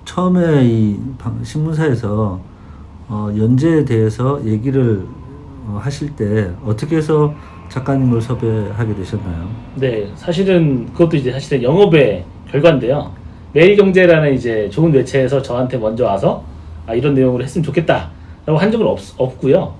처음에 이 신문사에서 연재에 대해서 얘기를 하실 때 어떻게 해서 작가님을 섭외하게 되셨나요? 네, 사실은 그것도 이제 사실은 영업의 결과인데요. 매일경제라는 이제 좋은 매체에서 저한테 먼저 와서 이런 내용으로 했으면 좋겠다라고 한 적은 없고요.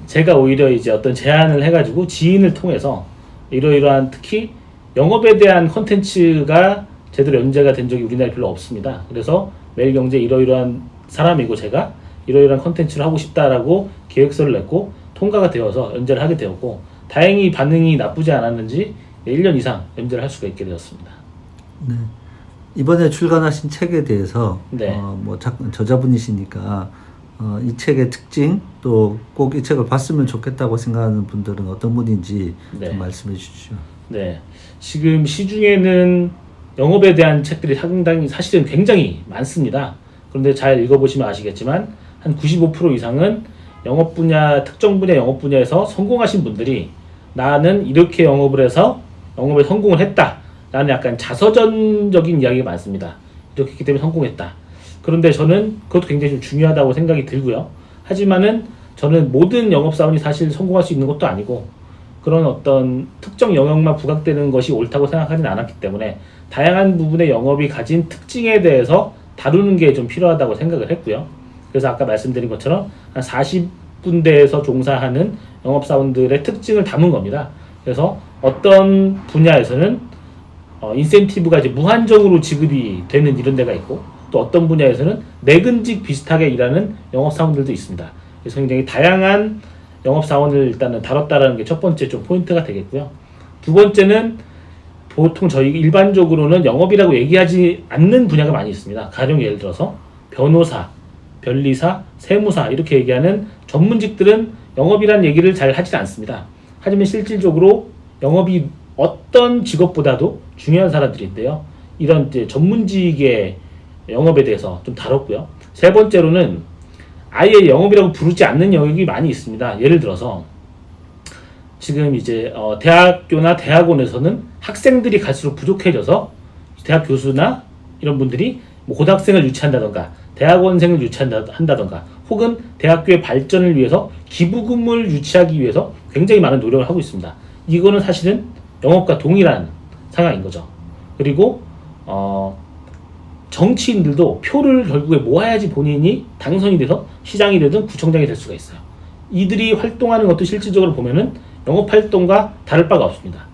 제가 오히려 이제 어떤 제안을 해가지고 지인을 통해서 이러이러한 특히 영업에 대한 콘텐츠가 제대로 연재가 된 적이 우리나라에 별로 없습니다. 그래서 매일경제 이러이러한 사람이고 제가 이러이러한 콘텐츠를 하고 싶다라고 계획서를 냈고 통과가 되어서 연재를 하게 되었고 다행히 반응이 나쁘지 않았는지 1년 이상 연재를 할 수가 있게 되었습니다. 네. 이번에 출간하신 책에 대해서 네. 저자분이시니까 이 책의 특징 또 꼭 이 책을 봤으면 좋겠다고 생각하는 분들은 어떤 분인지 네. 좀 말씀해 주시죠. 네, 지금 시중에는 영업에 대한 책들이 상당히 사실은 굉장히 많습니다. 그런데 잘 읽어보시면 아시겠지만 한 95% 이상은 영업 분야, 특정 분야 영업 분야에서 성공하신 분들이 나는 이렇게 영업을 해서 영업에 성공을 했다 라는 약간 자서전적인 이야기가 많습니다. 이렇게 했기 때문에 성공했다. 그런데 저는 그것도 굉장히 좀 중요하다고 생각이 들고요. 하지만은 저는 모든 영업사원이 사실 성공할 수 있는 것도 아니고 그런 어떤 특정 영역만 부각되는 것이 옳다고 생각하진 않았기 때문에 다양한 부분의 영업이 가진 특징에 대해서 다루는 게 좀 필요하다고 생각을 했고요. 그래서 아까 말씀드린 것처럼 한 40군데에서 종사하는 영업사원들의 특징을 담은 겁니다. 그래서 어떤 분야에서는 인센티브가 이제 무한정으로 지급이 되는 이런 데가 있고 또 어떤 분야에서는 내근직 비슷하게 일하는 영업사원들도 있습니다. 그래서 굉장히 다양한 영업사원을 일단은 다뤘다라는 게 첫 번째 좀 포인트가 되겠고요. 두 번째는 보통 저희 일반적으로는 영업이라고 얘기하지 않는 분야가 많이 있습니다. 가령 예를 들어서 변호사, 변리사, 세무사 이렇게 얘기하는 전문직들은 영업이란 얘기를 잘 하지 않습니다. 하지만 실질적으로 영업이 어떤 직업보다도 중요한 사람들인데요. 이런 이제 전문직의 영업에 대해서 좀 다뤘고요. 세 번째로는 아예 영업이라고 부르지 않는 영역이 많이 있습니다. 예를 들어서 지금 이제 대학교나 대학원에서는 학생들이 갈수록 부족해져서 대학 교수나 이런 분들이 뭐 고등학생을 유치한다던가 대학원생을 유치한다던가 혹은 대학교의 발전을 위해서 기부금을 유치하기 위해서 굉장히 많은 노력을 하고 있습니다. 이거는 사실은 영업과 동일한 상황인 거죠. 그리고 정치인들도 표를 결국에 모아야지 본인이 당선이 돼서 시장이 되든 구청장이 될 수가 있어요. 이들이 활동하는 것도 실질적으로 보면은 영업활동과 다를 바가 없습니다.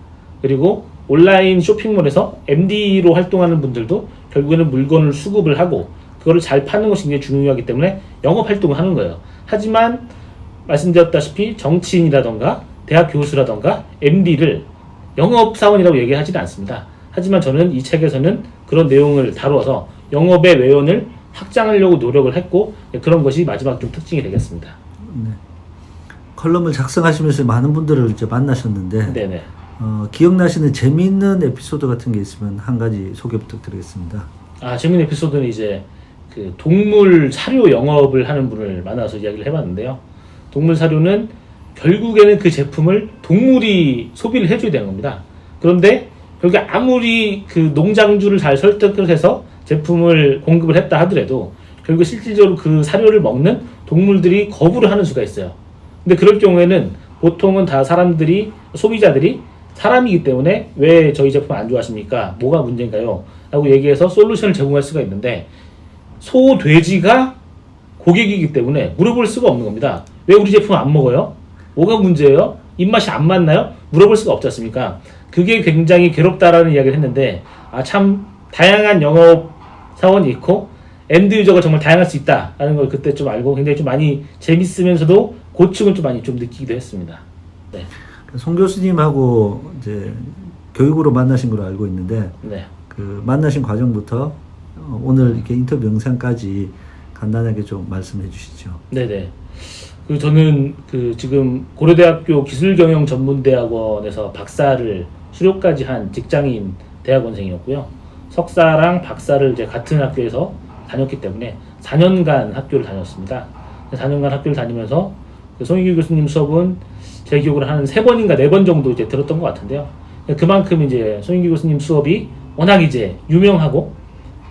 그리고 온라인 쇼핑몰에서 MD로 활동하는 분들도 결국에는 물건을 수급을 하고 그거를 잘 파는 것이 굉장히 중요하기 때문에 영업활동을 하는 거예요. 하지만 말씀드렸다시피 정치인이라던가 대학 교수라던가 MD를 영업사원이라고 얘기하지는 않습니다. 하지만 저는 이 책에서는 그런 내용을 다루어서 영업의 외연을 확장하려고 노력을 했고 그런 것이 마지막 좀 특징이 되겠습니다. 네. 컬럼을 작성하시면서 많은 분들을 이제 만나셨는데 네네. 기억나시는 재미있는 에피소드 같은 게 있으면 한 가지 소개 부탁드리겠습니다. 재미있는 에피소드는 이제 그 동물 사료 영업을 하는 분을 만나서 이야기를 해봤는데요. 동물 사료는 결국에는 그 제품을 동물이 소비를 해줘야 되는 겁니다. 그런데 결국에 아무리 그 농장주를 잘 설득을 해서 제품을 공급을 했다 하더라도 결국 실질적으로 그 사료를 먹는 동물들이 거부를 하는 수가 있어요. 근데 그럴 경우에는 보통은 다 소비자들이 사람이기 때문에 왜 저희 제품 안 좋아하십니까? 뭐가 문제인가요? 라고 얘기해서 솔루션을 제공할 수가 있는데 소, 돼지가 고객이기 때문에 물어볼 수가 없는 겁니다. 왜 우리 제품 안 먹어요? 뭐가 문제예요? 입맛이 안 맞나요? 물어볼 수가 없지 않습니까? 그게 굉장히 괴롭다라는 이야기를 했는데 참 다양한 영업 사원이 있고 엔드 유저가 정말 다양할 수 있다라는 걸 그때 좀 알고 굉장히 좀 많이 재밌으면서도 고충을 좀 많이 좀 느끼기도 했습니다. 네. 송 교수님하고 이제 교육으로 만나신 걸로 알고 있는데 네. 그 만나신 과정부터 오늘 이렇게 인터뷰 영상까지 간단하게 좀 말씀해 주시죠. 네네. 저는 지금 고려대학교 기술경영전문대학원에서 박사를 수료까지 한 직장인 대학원생이었고요. 석사랑 박사를 이제 같은 학교에서 다녔기 때문에 4년간 학교를 다녔습니다. 4년간 학교를 다니면서 송익규 교수님 수업은 제 기억으로 한 3번인가 4번 정도 이제 들었던 것 같은데요. 그만큼 이제 손인규 교수님 수업이 워낙 이제 유명하고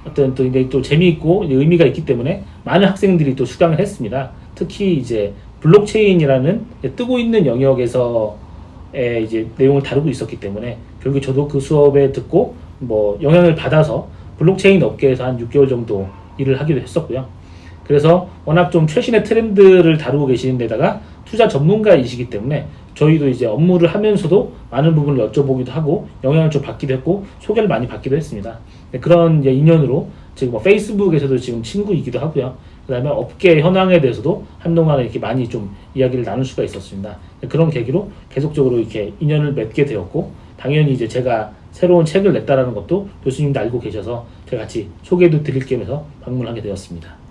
어떤 또 이제 또 재미있고 이제 의미가 있기 때문에 많은 학생들이 또 수강을 했습니다. 특히 이제 블록체인이라는 이제 뜨고 있는 영역에서의 이제 내용을 다루고 있었기 때문에 결국 저도 그 수업에 듣고 뭐 영향을 받아서 블록체인 업계에서 한 6개월 정도 일을 하기도 했었고요. 그래서 워낙 좀 최신의 트렌드를 다루고 계시는 데다가 투자 전문가이시기 때문에 저희도 이제 업무를 하면서도 많은 부분을 여쭤보기도 하고 영향을 좀 받기도 했고 소개를 많이 받기도 했습니다. 그런 이제 인연으로 지금 뭐 페이스북에서도 지금 친구이기도 하고요. 그다음에 업계 현황에 대해서도 한동안 이렇게 많이 좀 이야기를 나눌 수가 있었습니다. 그런 계기로 계속적으로 이렇게 인연을 맺게 되었고 당연히 이제 제가 새로운 책을 냈다라는 것도 교수님도 알고 계셔서 제가 같이 소개도 드릴 겸 해서 방문하게 되었습니다.